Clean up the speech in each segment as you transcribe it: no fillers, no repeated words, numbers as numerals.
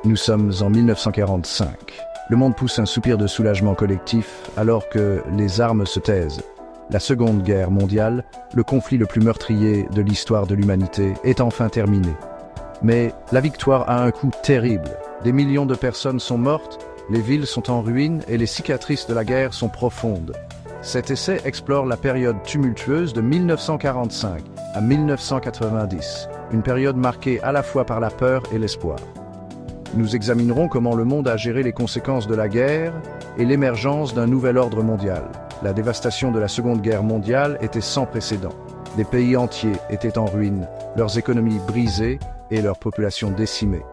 Nous sommes en 1945. Le monde pousse un soupir de soulagement collectif alors que les armes se taisent. La Seconde Guerre mondiale, le conflit le plus meurtrier de l'histoire de l'humanité, est enfin terminé. Mais la victoire a un coût terrible. Des millions de personnes sont mortes, les villes sont en ruine et les cicatrices de la guerre sont profondes. Cet essai explore la période tumultueuse de 1945 à 1990, une période marquée à la fois par la peur et l'espoir. Nous examinerons comment le monde a géré les conséquences de la guerre et l'émergence d'un nouvel ordre mondial. La dévastation de la Seconde Guerre mondiale était sans précédent. Des pays entiers étaient en ruine, leurs économies brisées et leur population décimée.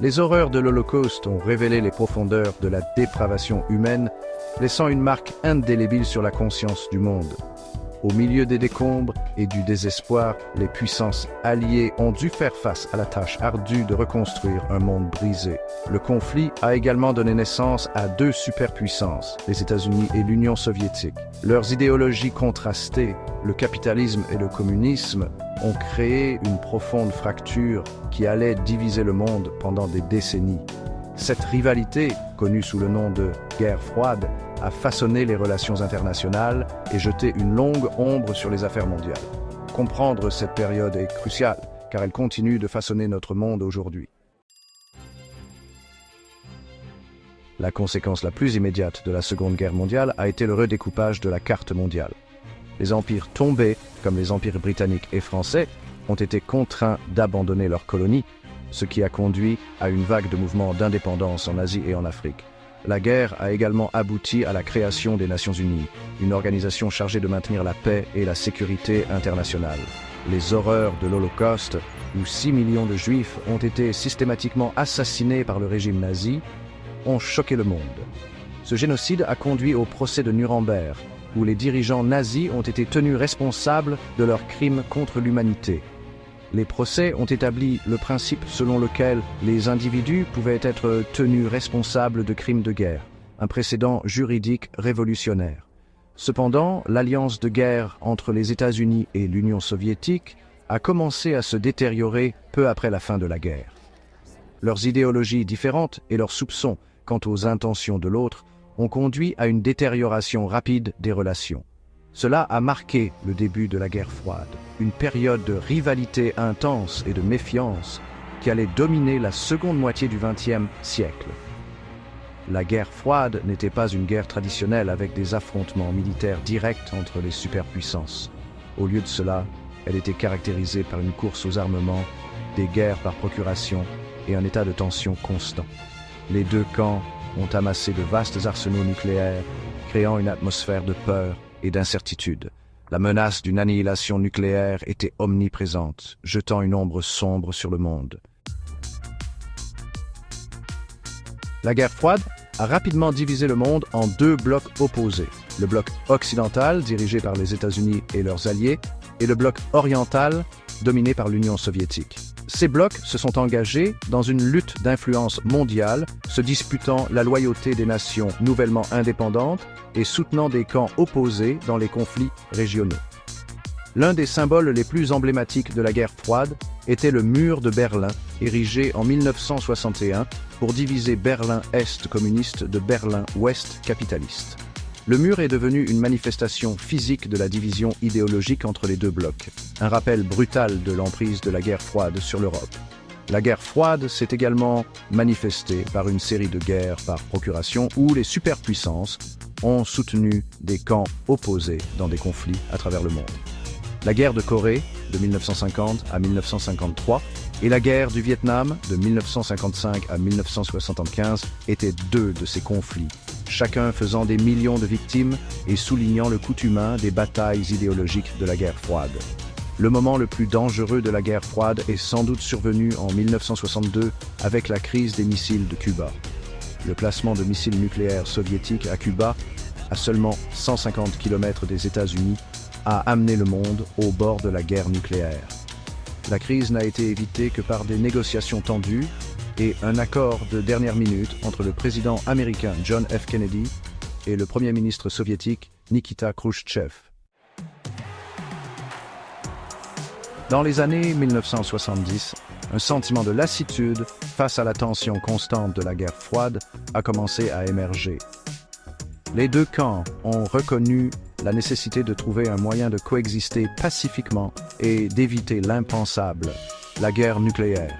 Les horreurs de l'Holocauste ont révélé les profondeurs de la dépravation humaine, laissant une marque indélébile sur la conscience du monde. Au milieu des décombres et du désespoir, les puissances alliées ont dû faire face à la tâche ardue de reconstruire un monde brisé. Le conflit a également donné naissance à deux superpuissances, les États-Unis et l'Union soviétique. Leurs idéologies contrastées, le capitalisme et le communisme, ont créé une profonde fracture qui allait diviser le monde pendant des décennies. Cette rivalité, connue sous le nom de guerre froide, a façonné les relations internationales et jeté une longue ombre sur les affaires mondiales. Comprendre cette période est crucial, car elle continue de façonner notre monde aujourd'hui. La conséquence la plus immédiate de la Seconde Guerre mondiale a été le redécoupage de la carte mondiale. Les empires tombés, comme les empires britanniques et français, ont été contraints d'abandonner leurs colonies, ce qui a conduit à une vague de mouvements d'indépendance en Asie et en Afrique. La guerre a également abouti à la création des Nations Unies, une organisation chargée de maintenir la paix et la sécurité internationale. Les horreurs de l'Holocauste, où 6 millions de Juifs ont été systématiquement assassinés par le régime nazi, ont choqué le monde. Ce génocide a conduit au procès de Nuremberg, où les dirigeants nazis ont été tenus responsables de leurs crimes contre l'humanité. Les procès ont établi le principe selon lequel les individus pouvaient être tenus responsables de crimes de guerre, un précédent juridique révolutionnaire. Cependant, l'alliance de guerre entre les États-Unis et l'Union soviétique a commencé à se détériorer peu après la fin de la guerre. Leurs idéologies différentes et leurs soupçons quant aux intentions de l'autre ont conduit à une détérioration rapide des relations. Cela a marqué le début de la guerre froide, une période de rivalité intense et de méfiance qui allait dominer la seconde moitié du XXe siècle. La guerre froide n'était pas une guerre traditionnelle avec des affrontements militaires directs entre les superpuissances. Au lieu de cela, elle était caractérisée par une course aux armements, des guerres par procuration et un état de tension constant. Les deux camps ont amassé de vastes arsenaux nucléaires, créant une atmosphère de peur et d'incertitude. La menace d'une annihilation nucléaire était omniprésente, jetant une ombre sombre sur le monde. La guerre froide a rapidement divisé le monde en deux blocs opposés. Le bloc occidental, dirigé par les États-Unis et leurs alliés, et le bloc oriental, dominé par l'Union soviétique. Ces blocs se sont engagés dans une lutte d'influence mondiale, se disputant la loyauté des nations nouvellement indépendantes et soutenant des camps opposés dans les conflits régionaux. L'un des symboles les plus emblématiques de la guerre froide était le mur de Berlin, érigé en 1961 pour diviser Berlin-Est communiste de Berlin-Ouest capitaliste. Le mur est devenu une manifestation physique de la division idéologique entre les deux blocs, un rappel brutal de l'emprise de la guerre froide sur l'Europe. La guerre froide s'est également manifestée par une série de guerres par procuration où les superpuissances ont soutenu des camps opposés dans des conflits à travers le monde. La guerre de Corée, de 1950 à 1953, et la guerre du Vietnam, de 1955 à 1975, étaient deux de ces conflits, chacun faisant des millions de victimes et soulignant le coût humain des batailles idéologiques de la guerre froide. Le moment le plus dangereux de la guerre froide est sans doute survenu en 1962 avec la crise des missiles de Cuba. Le placement de missiles nucléaires soviétiques à Cuba, à seulement 150 km des États-Unis, a amené le monde au bord de la guerre nucléaire. La crise n'a été évitée que par des négociations tendues et un accord de dernière minute entre le président américain John F. Kennedy et le premier ministre soviétique Nikita Khrouchtchev. Dans les années 1970, Un sentiment de lassitude face à la tension constante de la guerre froide a commencé à émerger. Les deux camps ont reconnu la nécessité de trouver un moyen de coexister pacifiquement et d'éviter l'impensable, la guerre nucléaire.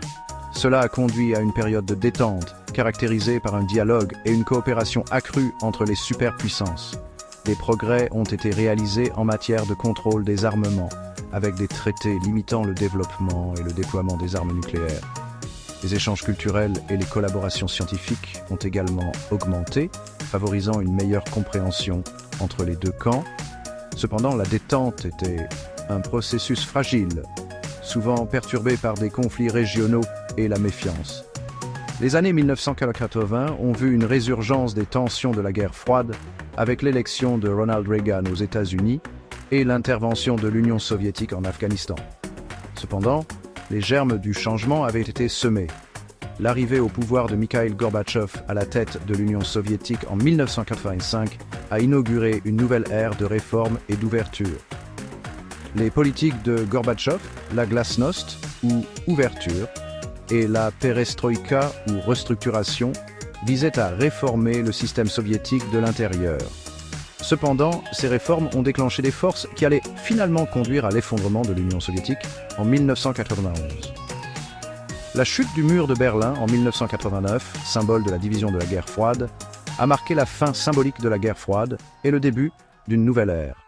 Cela a conduit à une période de détente, caractérisée par un dialogue et une coopération accrue entre les superpuissances. Des progrès ont été réalisés en matière de contrôle des armements, avec des traités limitant le développement et le déploiement des armes nucléaires. Les échanges culturels et les collaborations scientifiques ont également augmenté, favorisant une meilleure compréhension entre les deux camps. Cependant, la détente était un processus fragile, souvent perturbé par des conflits régionaux et la méfiance. Les années 1980 ont vu une résurgence des tensions de la guerre froide avec l'élection de Ronald Reagan aux États-Unis et l'intervention de l'Union soviétique en Afghanistan. Cependant, les germes du changement avaient été semés. L'arrivée au pouvoir de Mikhaïl Gorbatchev à la tête de l'Union soviétique en 1985 a inauguré une nouvelle ère de réforme et d'ouverture. Les politiques de Gorbatchev, la glasnost ou ouverture, et la perestroïka ou restructuration visaient à réformer le système soviétique de l'intérieur. Cependant, ces réformes ont déclenché des forces qui allaient finalement conduire à l'effondrement de l'Union soviétique en 1991. La chute du mur de Berlin en 1989, symbole de la division de la guerre froide, a marqué la fin symbolique de la guerre froide et le début d'une nouvelle ère.